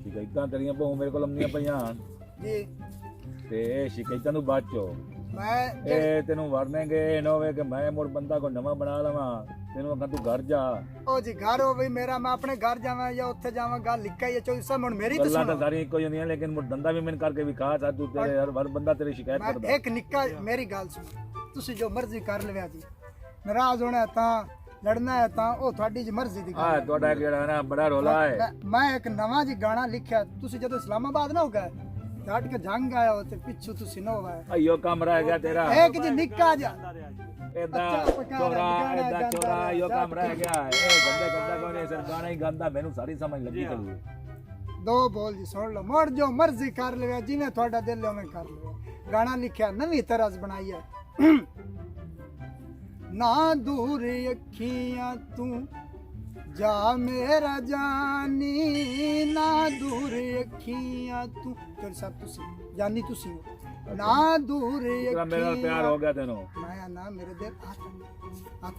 शिकायतां तेरियां बहु मेरे को लंबियां पईयां जी ते शिकायतां तू बाचो मैं ए तेनू वरनेंगे न होवे कि मैं मुड़ बंदा को नवा बना लवां तेनू अगर तू घर जा ओ जी घर हो भी मेरा मैं अपने घर जावां या उत्थे जावां गल लिखा ही है चोई सब हुन मेरी तो गल्लां सुनो तां सारी इक्को जिहियां लेकिन मुड़ धंधा भी मैंने करके विखा सा तू तेरे हर बंदा तेरी शिकायत मैं करदा एक निक्का मेरी गल सुनो तुसी जो मर्जी कर लव्या जी नाराज होना है तां लड़ना है तां ओ ਤੁਹਾਡੀ जी मर्जी दी हां ਤੁਹਾਡਾ ਜਿਹੜਾ ਨਾ ਬੜਾ ਰੋਲਾ ਹੈ मैं एक नवा जी गाना लिखया तुसी जदों इस्लामाबाद ना हो गए डाट के जंग आया हो ते पिछू तुसी न होवा अयो काम रह गया तेरा एक जी निक्का जा एदा चोरा एदा चोरा यो काम रह गया है ए गंदे गंदा कोई नहीं सिर्फ गाना ही गांदा मैनू सारी समझ लगी चली दो बोल जी सुन लो मोड़ जो मर्जी कर ले जिवें ਤੁਹਾਡਾ दिल उवें कर ले गाना लिखया नवी तरज बनाई है ना दूर अखियां तू जा मेरा जानी ना दूर अखियां तू तेरे साथ तुसी जानी तुसी हो ना दूर तेरा मेरे नाल प्यार हो गया तेनू मैं ना मेरे दिल हाथ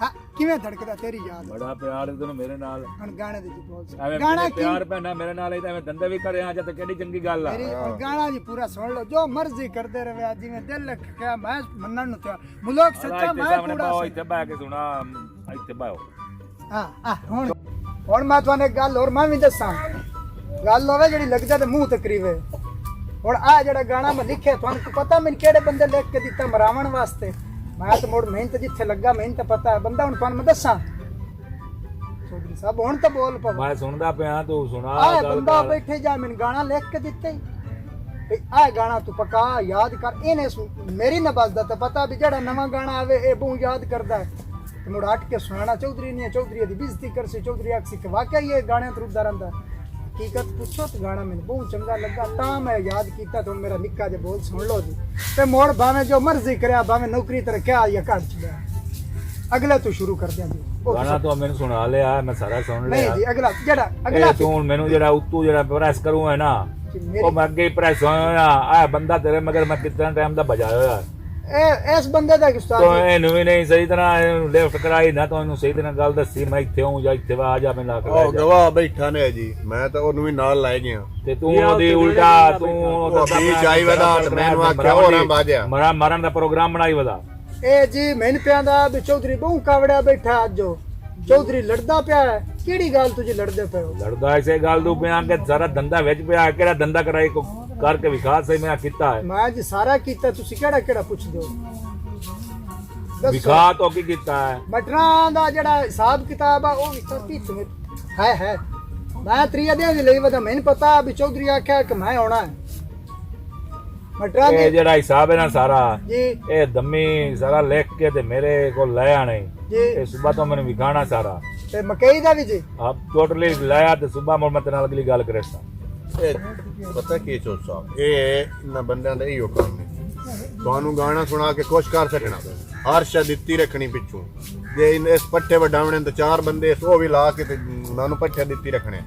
हां किवें धड़कदा तेरी याद बड़ा प्यार है तेनू मेरे नाल हन गाने दे जी बोल ਐਵੇਂ गाना प्यार पैना मेरे नाल है ਐਵੇਂ धंधे भी करे आ जा ते केडी चंगी गल आ मेरी गाना जी पूरा सुन लो जो मर्जी करते रहे जिवें दिल लखया मैं मनन नु तैयार मुल्क सच्चा मैं पूरा ਇੱਥੇ ਬੈ ਕੇ ਸੁਣਾ ਇੱਥੇ ਬਾਓ ਹੁਣ ਮੈਂ ਤੁਹਾਨੂੰ ਇੱਕ ਗੱਲ ਹੋਰ ਮੈਂ ਵੀ ਦੱਸਾਂ ਗੱਲ ਹੋਵੇ ਜਿਹੜੀ ਲੱਗਦਾ ਤੇ ਮੂੰਹ ਤਕਰੀਵੇ ਹੁਣ ਆ ਜਿਹੜਾ ਗਾਣਾ ਮੈਂ ਲਿਖਿਆ ਤੁਹਾਨੂੰ ਪਤਾ ਮੈਨੂੰ ਕਿਹੜੇ ਬੰਦੇ ਲਿਖ ਕੇ ਦਿੱਤਾ ਮਰਾਵਣ ਵਾਸਤੇ ਮੈਂ ਤਾਂ ਮੋੜ ਮਿਹਨਤ ਜਿੱਥੇ ਲੱਗਾ ਮੈਨੂੰ ਤਾਂ ਪਤਾ ਹੈ ਬੰਦਾ ਹੁਣ ਤੁਹਾਨੂੰ ਮੈਂ ਦੱਸਾਂ ਚੌਧਰੀ ਸਾਹਿਬ ਹੁਣ ਤਾਂ ਬੋਲ ਪਵਾ ਮੈਂ ਸੁਣਦਾ ਪਿਆ ਤੂੰ ਸੁਣਾ ਆ ਬੰਦਾ ਬੈਠੇ ਜਾ ਮੈਨੂੰ ਗਾਣਾ ਲਿਖ ਕੇ ਦਿੱਤਾ ਹੀ ਆ ਗਾਣਾ ਤੂੰ ਪਕਾ ਯਾਦ ਕਰ ਇਹਨੇ ਮੇਰੀ ਨਬਜ਼ ਦਾ ਤਾਂ ਪਤਾ ਵੀ ਜਿਹੜਾ ਨਵਾਂ ਗਾਣਾ ਆਵੇ ਇਹ ਬਹੁ ਯਾਦ ਕਰਦਾ ਹੈ मुड़ हट के सुनाना चौधरी नहीं है चौधरी की बेइज्जती कर सी चौधरी आखसी कि वाकई ये गाने तुरदा रहा हकीकत पूछो तो गाना मैंने बहुत चंगा लगा ता मैं याद किया तो मेरा निक्का जो बोल सुन लो जी ते मोड़ भावे जो मर्जी करे भावे नौकरी तरह क्या या काट चलिया अगला तू शुरू कर दिया जी गाना तो मैंने सुना लिया मैं सारा सुन लिया नहीं जी अगला जेड़ा अगला तू मैनू जेड़ा उतू जेड़ा प्रेस करूं है ना ओ मैं अगे प्रेस होया आ बंदा तेरे मगर मैं कितना टाइम दा बजाया होया इस बंदे दा उस्ताद तो एनु भी नहीं सही तरह लिफ्ट कराई ना तो इनु सही तरह गल दसी मैं इथे हूं या इथे आ जा मैं ला के ओ गवाह बैठा ने जी मैं तो ओनु भी नाल ले गया ते तू ओदी उल्टा तू बीच आई वदा मैनू आख्या होरा बाजा मरा मरन दा प्रोग्राम बनाई वदा ए जी मैंने प्यांदा भी चौधरी बहु कावड़ा बैठा अजो चौधरी लड़दा पिया है केड़ी गल तुझे लड़दे पे हो लड़दा ऐसे गल दू पिया के सारा धंधा विच पिया केड़ा धंधा कराई को करके विकास सही मैं कीता है मैं जी सारा कीता तुसी केड़ा केड़ा पुछदे हो विखा तो की कीता है मटरां दा जेड़ा हिसाब किताब आ ओ विच तुम्हें है मैं त्रिया दिन ਲਈ वदा मैंने पता भी चौधरी आख्या कि मैं आना है मटरां ये जेड़ा हिसाब है ना सारा जी ए दम्मी सारा लिख के ते मेरे को ले आने जी ए सुबह तो मैंने विखाना सारा ते मकई दा भी जी अब टोटली लाया ते सुबह मैं तेरे नाल अगली गल करेसा पता की चौथ साहब ये इन्ना बंदे दा इहो काम है ਤੁਹਾਨੂੰ ਗਾਣਾ ਸੁਣਾ ਕੇ ਖੁਸ਼ ਕਰ ਸਕਣਾ ਹਰ ਸ਼ਾ ਦਿੱਤੀ ਰੱਖਣੀ ਪਿੱਛੋਂ ਜੇ ਇਸ ਪੱਠੇ ਵਡਾਵਣੇ ਤੇ ਚਾਰ ਬੰਦੇ ਉਹ ਵੀ ਲਾ ਕੇ ਤੇ ਉਹਨਾਂ ਨੂੰ ਪੱਠੇ ਦਿੱਤੀ ਰੱਖਣੇ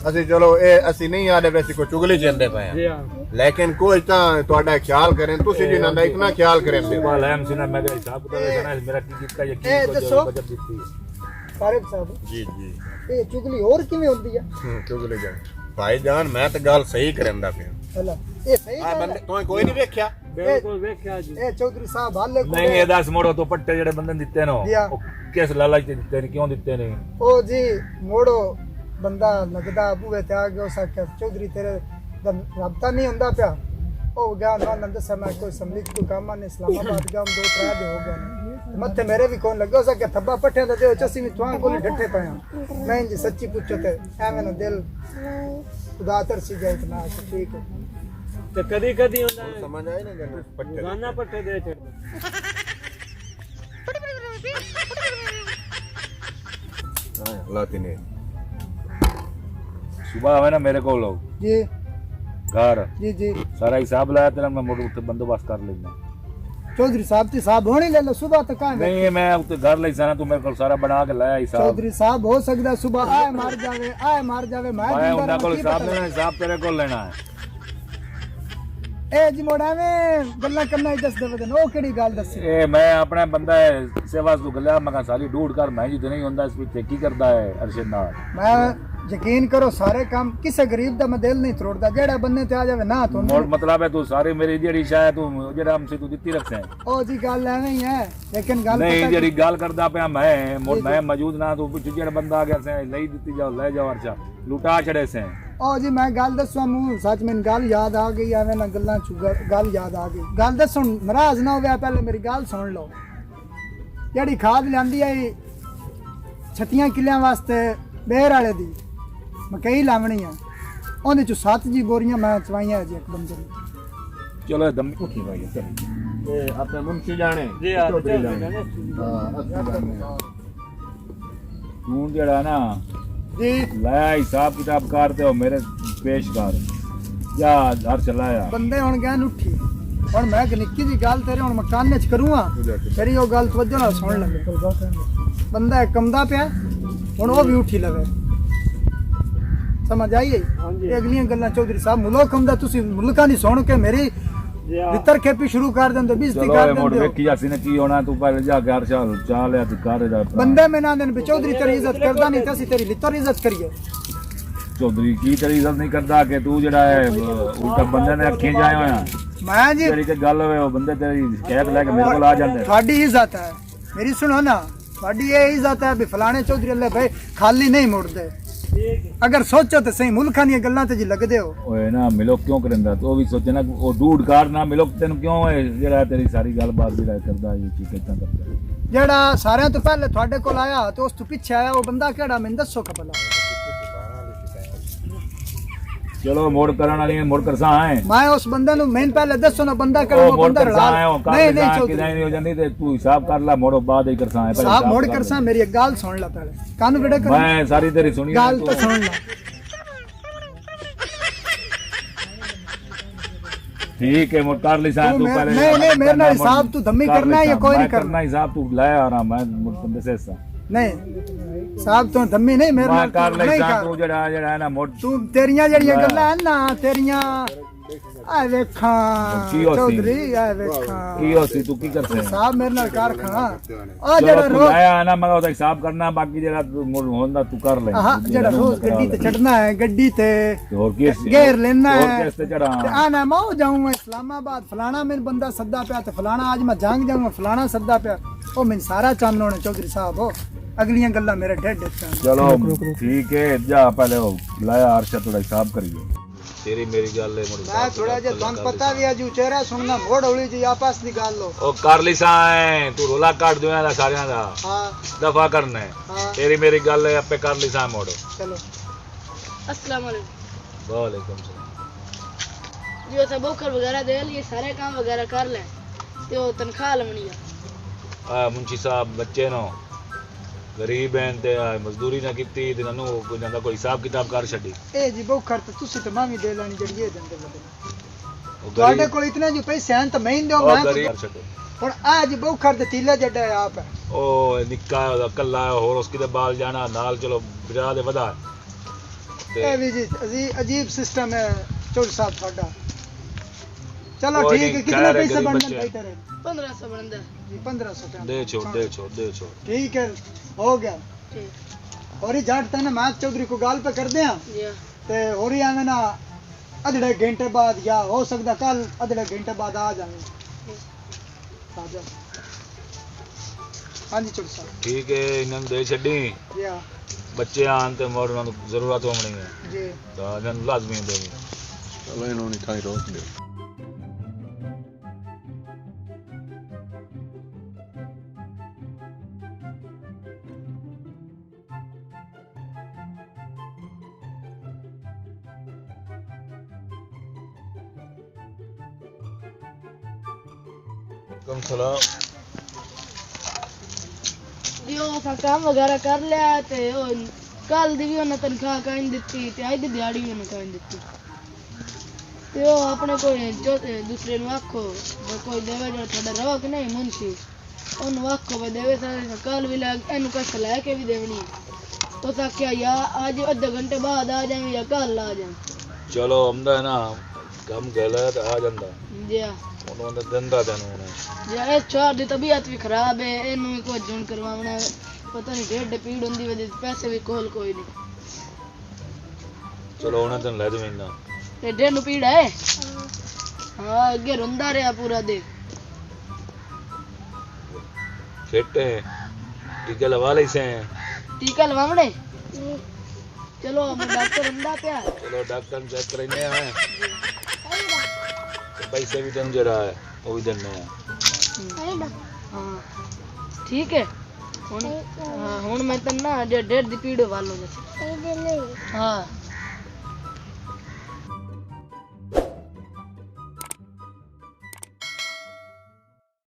ਅਸੀਂ ਚਲੋ ਇਹ ਅਸੀਂ ਨਹੀਂ ਆਦੇ ਵੈਸੇ ਕੋਈ ਚੁਗਲੀ ਚੰਦੇ ਪਏ ਆ ਲੇਕਿਨ ਕੋਈ ਤਾਂ ਤੁਹਾਡਾ ਖਿਆਲ ਕਰੇ ਤੁਸੀਂ ਜਿਨ੍ਹਾਂ ਦਾ ਇਤਨਾ ਖਿਆਲ ਕਰੇ ਲੈਮ ਸੀ ਨਾ ਮੈਂ ਕਿਹਾ ਹਿਸਾਬ ਕਿਤਾਬ ਦੇਣਾ ਮੇਰਾ ਕੀ ਕੀਤਾ ਯਕੀਨ ਕੋ ਜੋ ਬਜਟ ਦਿੱਤੀ फारिब साहब ਜੀ ਜੀ ਇਹ ਚੁਗਲੀ ਹੋਰ ਕਿਵੇਂ ਹੁੰਦੀ ਆ ਚੁਗਲੀ ਜਾਨ ਭਾਈ ਜਾਨ ਮੈਂ ਤਾਂ ਗੱਲ ਸਹੀ ਕਰਦਾ ਪਿਆ ਹਲਾ ਇਹ ਸਹੀ ਆ ਬੰਦੇ ਤੂੰ ਕੋਈ ਨਹੀਂ ਵੇਖਿਆ ਬਿਲਕੁਲ ਵੇਖਿਆ ਜੀ ਇਹ ਚੌਧਰੀ ਸਾਹਿਬ ਹਾਲੇ ਨਹੀਂ ਇਹ ਦੱਸ ਮੋੜੋ ਤੋਂ ਪੱਟੇ ਜਿਹੜੇ ਬੰਦੇ ਨੇ ਦਿੱਤੇ ਨੇ ਉਹ ਕਿਸ ਲਾਲਚ ਤੇ ਦਿੱਤੇ ਨੇ ਕਿਉਂ ਦਿੱਤੇ ਨੇ ਉਹ ਜੀ ਮੋੜੋ ਬੰਦਾ ਲੱਗਦਾ ਬੂਹੇ ਤੇ ਆ ਗਿਆ ਸਕਿਆ ਚੌਧਰੀ ਤੇਰੇ ਦਾ ਰਬਤਾ ਨਹੀਂ ਹੁੰਦਾ ਪਿਆ ਉਹ ਗਿਆ ਨਾ ਨੰਦ ਸਮਾ ਕੋਈ ਸਮਲਿਤ ਕੋ ਕੰਮ ਨੇ ਇਸਲਾਮਾਬਾਦ ਗਾਮ ਦੋ ਤਰਾ ਦੇ ਹੋ ਗਏ ਮੱਥੇ ਮੇਰੇ ਵੀ ਕੋਣ ਲੱਗੋ ਸਕਿਆ ਥੱਬਾ ਪੱਠਿਆਂ ਦਾ ਦੇ ਚਸੀ ਵੀ ਤਵਾਂ ਕੋਲ ਡੱਠੇ ਪਿਆ ਨਹੀਂ ਜੀ ਸੱਚੀ ਪੁੱਛੋ ਤੇ ਐਵੇਂ ਨਾ ਦਿਲ खुदा तरसी जाए इतना ठीक है तो कदी कदी होता है समझ आए ना पट्टे गाना पट्टे दे छड़ हां लाती ने सुबह आवे ना मेरे को लोग जी घर जी जी सारा हिसाब लाया तेरा मैं मोड़ उठे बंदोबस्त कर लेना चौधरी साहब ती साहब होने ले लो सुबह तक आ नहीं मैं उते घर ले जाना तू मेरे को सारा बना के लाया हिसाब चौधरी साहब हो सकदा सुबह आए मार जावे मैं उनका को हिसाब लेना हिसाब तेरे को लेना है ਇਹ ਜੀ ਮੋੜਾਵੇਂ ਗੱਲਾਂ ਕਰਨਾ ਹੀ ਦੱਸਦੇ ਵਦਨ ਉਹ ਕਿਹੜੀ ਗੱਲ ਦੱਸੀ ਇਹ ਮੈਂ ਆਪਣਾ ਬੰਦਾ ਸੇਵਾ ਤੋਂ ਗੱਲਾਂ ਮੈਂ ਕਿਹਾ ਸਾਰੀ ਢੂੜ ਕਰ ਮੈਂ ਜੀ ਤੇ ਨਹੀਂ ਹੁੰਦਾ ਇਸ ਵਿੱਚ ਕੀ ਕਰਦਾ ਹੈ ਅਰਸ਼ਦ ਨਾਲ ਮੈਂ ਯਕੀਨ ਕਰੋ ਸਾਰੇ ਕੰਮ ਕਿਸੇ ਗਰੀਬ ਦਾ ਮੈਂ ਦਿਲ ਨਹੀਂ ਤੋੜਦਾ ਜਿਹੜਾ ਬੰਨੇ ਤੇ ਆ ਜਾਵੇ ਨਾ ਤੋਂ ਮੋੜ ਮਤਲਬ ਹੈ ਤੂੰ ਸਾਰੀ ਮੇਰੀ ਜਿਹੜੀ ਸ਼ਾਇਦ ਤੂੰ ਜਿਹੜਾ ਹਮਸੇ ਤੂੰ ਦਿੱਤੀ ਰੱਖਿਆ ਉਹ ਜੀ ਗੱਲ ਐਵੇਂ ਹੀ ਹੈ ਲੇਕਿਨ ਗੱਲ ਨਹੀਂ ਪਤਾ ਜਿਹੜੀ ਗੱਲ ਕਰਦਾ ਪਿਆ ਮੈਂ ਮੌਜੂਦ ਨਾ ਤੂੰ ਪਿੱਛੇ ਜਿਹੜਾ ਬੰਦਾ ਆ ਗਿਆ ਸੇ ਲਈ ਦਿੱਤੀ ਜਾਓ ਲੈ ਜਾਓ ਅਰਸ਼ਾ ਲੁਟਾ ਛੜੇ ਸੇ ਉਹ ਜੀ ਮੈਂ ਗੱਲ ਦੱਸਾਂ ਨੂੰ ਸੱਚ ਮੈਨੂੰ ਗੱਲ ਯਾਦ ਆ ਗਈ ਐਵੇਂ ਨਾ ਗੱਲਾਂ ਚ ਗੱਲ ਯਾਦ ਆ ਗਈ ਗੱਲ ਦੱਸਣ ਨਾਰਾਜ਼ ਨਾ ਹੋਵੇ ਪਹਿਲੇ ਮੇਰੀ ਗੱਲ ਸੁਣ ਲਓ ਜਿਹੜੀ ਖਾਦ ਲਿਆਂਦੀ ਹੈ 36 ਕਿੱਲਿਆਂ ਵਾਸਤੇ ਬੇਰ ਵਾਲੇ ਦੀ ਮਕਈ ਲਾਵਣੀ ਆ ਉਹਦੇ ਚ 7 ਜੀ ਬੋਰੀਆਂ ਮੈਂ ਚਵਾਈਆਂ ਜੀ ਇੱਕ ਬੰਦੇ ਨੂੰ ਚਲੋ ਦਮ ਉੱਠੀ ਭਾਈ ਚਲ ਇਹ ਆਪਣੇ ਮੁੰਸ਼ੀ ਜਾਣੇ ਜੀ ਆ ਚੌਧਰੀ ਜਾਣੇ ਹਾਂ ਅਸੀਂ ਜਾਣੇ ਤੂੰ ਜਿਹੜਾ ਨਾ ਜੀ ਲੈ ਹਿਸਾਬ ਕਿਤਾਬ ਕਰਦੇ ਹੋ ਮੇਰੇ ਪੇਸ਼ ਕਰ ਜਾ ਹਰ ਚਲਾਇਆ ਬੰਦੇ ਹੁਣ ਗਏ ਉੱਠੀ ਹੁਣ ਮੈਂ ਇੱਕ ਨਿੱਕੀ ਜੀ ਗੱਲ ਤੇਰੇ ਹੁਣ ਮਕਾਨੇ ਚ ਕਰੂੰਗਾ ਤੇਰੀ ਉਹ ਗੱਲ ਤਵੱਜੋ ਨਾਲ ਸੁਣ ਲੈ ਬੰਦਾ ਕੰਮਦਾ ਪਿਆ ਹੁਣ ਉਹ ਵੀ ਉੱਠੀ ਲਵੇ ਸਮਝ ਆਈ ਇਹ ਅਗਲੀਆਂ ਗੱਲਾਂ ਚੌਧਰੀ ਸਾਹਿਬ ਮੁਲਕ ਕੰਮਦਾ ਤੁਸੀਂ ਮੁਲਕਾਂ ਦੀ ਸੁਣ ਕੇ ਮੇਰੀ ਵਿਤਰ ਖੇਪੀ ਸ਼ੁਰੂ ਕਰ ਦਿੰਦੇ ਬਿਜ਼ਤੀ ਚਲੋ ਕਰ ਇਹ ਮੋੜ ਦਿੰਦੇ ਵੇਖੀ ਜਾਸੀ ਨੇ ਕੀ ਹੋਣਾ ਤੂੰ ਪਹਿਲੇ ਜਾ ਕੇ ਹਰ ਚਾਲ ਚਾਲ ਆ ਕਰ ਜਾ ਬੰਦੇ ਮੈਂ ਨਾ ਦੇਣ ਚੌਧਰੀ ਤੇਰੀ ਇੱਜ਼ਤ ਕਰਦਾ ਨਹੀਂ ਤਾਂ ਅਸੀਂ ਤੇਰੀ ਲਿੱਤਰ ਇੱਜ਼ਤ ਕਰੀਏ ਚੌਧਰੀ ਕੀ ਤੇਰੀ ਇੱਜ਼ਤ ਨਹੀਂ ਕਰਦਾ ਕਿ ਤੂੰ ਜਿਹੜਾ ਹੈ ਉਲਟਾ ਬੰਦੇ ਨੇ ਅੱਖੀਂ ਜਾਏ ਹੋਇਆ ਮੈਂ ਜੀ ਤੇਰੀ ਤੇ ਗੱਲ ਹੋਵੇ ਉਹ ਬੰਦੇ ਤੇਰੀ ਸ਼ਿਕਾਇਤ ਲੈ ਕੇ ਮੇਰੇ ਕੋਲ ਆ ਜਾਂਦੇ ਤੁਹਾਡੀ ਇੱਜ਼ਤ ਹੈ ਮੇਰੀ ਸੁਣੋ ਨਾ ਤੁਹਾਡੀ ਇਹ ਇੱਜ਼ਤ ਹੈ ਵੀ ਫਲਾਣੇ ਚੌਧਰੀ ਅੱਲੇ ਭਾਈ ਖਾਲੀ ਨਹੀਂ ਮੁੜਦੇ ਅਗਰ ਸੋਚੋ ਤਾਂ ਸਹੀ ਮੁਲਕਾਂ ਦੀਆਂ ਗੱਲਾਂ ਤੇ ਜੀ ਲੱਗਦੇ ਹੋ ਓਏ ਨਾ ਮਿਲੋ ਕਿਉਂ ਕਰਦਾ ਤੂੰ ਵੀ ਸੋਚੇ ਨਾ ਉਹ ਡੂਡ ਕਾਰ ਨਾ ਮਿਲੋ ਤੈਨੂੰ ਕਿਉਂ ਹੈ ਜਿਹੜਾ ਤੇਰੀ ਸਾਰੀ ਗੱਲਬਾਤ ਜਿਹੜਾ ਕਰਦਾ ਇਹ ਚੀਜ਼ ਕਿਦਾਂ ਕਰਦਾ ਜਿਹੜਾ ਸਾਰਿਆਂ ਤੋਂ ਪਹਿਲੇ ਤੁਹਾਡੇ ਕੋਲ ਆਇਆ ਤੇ ਉਸ ਤੋਂ ਪਿੱਛੇ ਆਇਆ ਉਹ ਬੰਦਾ ਕਿਹੜਾ ਮੈਨੂੰ ਦੱਸੋ ਕਬਲਾ ਚਲੋ ਮੋੜ ਕਰਨ ਵਾਲੀ ਮੋੜ ਕਰਸਾ ਹੈ ਮੈਂ ਉਸ ਬੰਦੇ ਨੂੰ ਮੈਨੂੰ ਪਹਿਲੇ ਦੱਸੋ ਨਾ ਬੰਦਾ ਕਿਹੜਾ ਉਹ ਉਹ ਮੋੜ ਬੰਦਾ ਕਰਸਾ ਹੈ ਉਹ ਨਹੀਂ ਨਹੀਂ ਕਿ ਚੌਧਰੀ ਨਹੀਂ ਹੋ ਜਾਂਦੀ ਤੇ ਤੂੰ ਹਿਸਾਬ ਕਰ ਲੈ ਮੋੜੋ ਬਾਅਦ ਹੀ ਕਰਸਾ ਹੈ ਸਾਹਿਬ ਮੋੜ ਕਰਸਾ ਮੇਰੀ ਇੱਕ ਗੱਲ ਸੁਣ ਲੈ ਪਹਿਲੇ ਕੰਨ ਵਿੜੇ ਕਰ ਮੈਂ ਸਾਰੀ ਤੇਰੀ ਸੁਣੀ ਗੱਲ ਤਾਂ ਸੁਣ ਲੈ ठीक है मोड़ कर ली साहब तू पहले नहीं मेरे नाल हिसाब तू धम्मी करना है या कोई नहीं करना हिसाब तू ले आ रहा मैं बंदे से ऐसा नहीं साहब तू धम्मी नहीं मेरे मैं नाल कर ले नहीं साहब कर तू जड़ा जड़ा है ना मोड़ तू तेरियां जड़ियां गल्लां हैं ना तेरियां आ वेखां की होसी? चौधरी आ वेखां की होसी तू की करते है साहब मेरे नाल कार खाना आ चलो जड़ा तू रोज आया ना मैं उसका हिसाब करना बाकी जड़ा तू मोड़ होंदा तू कर ले हां जड़ा रोज गड्डी ते चढ़ना है गड्डी ते और किस घेर लेना और है किस ते चढ़ा ते आना मैं जाऊं मैं इस्लामाबाद फलाना मेरे बंदा सद्दा पे ते फलाना आज मैं जांग जाऊंगा फलाना सद्दा पे ओ मैं सारा चाननो ने चौधरी साहब हो अगलियां गल्ला मेरे ढेड चलो ठीक है जा पहले वो लाया अर्शद थोड़ा हिसाब करिए तेरी मेरी गल है मोड़ मैं थोड़ा जे तुम पता भी है जो चेहरा सुनना मोड़ होली जी आपस दी गल लो ओ कर ली सा तू रोला काट दो ना सारियां दा हां दफा करना है हां तेरी मेरी गल है अपे कर ली सा मोड़ चलो अस्सलाम वालेकुम वालेकुम सलाम जो सब बोकर वगैरह दे लिए सारे काम वगैरह कर ले ते ओ तनख्वाह लवनी है मुंशी साहब बच्चे नो गरीब हैं ते मजदूरी ना कीती ते ननु कोई ना कोई हिसाब किताब कर छड़ी ए जी बोखर ते तुसी ते मावी दे लेनी जड़ी ए दंदे बदले ओ ਤੁਹਾਡੇ गरीब कोल इतने जो पैसे हैं तो मैं ही दो ओ मैं गरीब कर छड़े हुन आज बोखर ते तीले जड़ा है आप ओ निक्का है कल्ला है और उसके दे बाल जाना नाल चलो बिरा दे वदा ए भी जी अजीब सिस्टम है चौधरी साहब ਤੁਹਾਡਾ चलो कोई ठीक है नहीं, कितने खैर है, पैसे गरीब बनने बच्चे। भाई तेरे 1500 बनदा जी 1500 टाइम दे छोड़ दे छोड़ दे छोड़ ठीक है हो गया ठीक और ही जाट थे ना मैं चौधरी को गाल पे कर दिया जी हां ते हो रही आवे ना अधड़े घंटे बाद या हो सकता कल अधड़े घंटे बाद आ जावे आ जा हाँ जी चौधरी साहब ठीक है इन्हन दे छड़ी जी हाँ बच्चे आन ते मोड़ उन्हां नूं जरूरत होनी है जी तो इन्हन लाजमी देनी ਚਲੋ ਇਹਨੂੰ ਨਹੀਂ ਥਾਈ ਰੋਕ ਦਿਓ कम सलाम जी ओ सा काम वगैरह कर लिया ते ओ कल दी भी उन्हें तनख्वाह काइन दित्ती ते आज दी दिहाड़ी भी उन्हें काइन दित्ती ते ओ अपने कोई जो दूसरे नु आखो जो कोई देवे जो थोड़ा रहो कि नहीं मुंशी ओन आखो वे देवे सारे कल भी लाग एनु कस ला के भी देवनी तो ता क्या या आज आधे घंटे बाद आ जावे या कल आ जावे चलो हमदा है ना ਕੰਮ ਗਲਤ ਆ ਜਾਂਦਾ ਜੀ ਉਹਨੂੰ ਅੰਦਰ ਦੰਦਾ ਦੇਣਾ ਜੇ ਇਹ ਚਾਰ ਦੀ ਤਬੀਅਤ ਵੀ ਖਰਾਬ ਹੈ ਇਹਨੂੰ ਵੀ ਕੁਝ ਜੁਣ ਕਰਵਾਉਣਾ ਪਤਾ ਨਹੀਂ ਢਿੱਡ ਪੀੜ ਹੁੰਦੀ ਵਜੇ ਪੈਸੇ ਵੀ ਕੋਲ ਕੋਈ ਨਹੀਂ ਚਲੋ ਉਹਨਾਂ ਤੈਨੂੰ ਲੈ ਦੇਵਾਂ ਇੰਨਾ ਤੇ ਢਿੱਡ ਨੂੰ ਪੀੜ ਹੈ ਹਾਂ ਅੱਗੇ ਰੋਂਦਾ ਰਿਹਾ ਪੂਰਾ ਦੇ ਫਿੱਟ है टीका लगा ले से ਟੀਕਾ ਲਵਾਉਣੇ ਚਲੋ ਮੈਂ ਡਾਕਟਰ ਹੁੰਦਾ ਪਿਆ चलो डॉक्टर चेक करने आए पैसे भी तन जरा है वो भी देने हैं ਹਾਂ ਠੀਕ ਹੈ ਹੁਣ ਹਾਂ ਹੁਣ ਮੈਂ ਤੈਨੂੰ ਨਾ ਜੇ ਢਿੱਡ ਦੀ ਪੀੜ ਵਾਲੋ ਜੈਸੇ ਹਾਂ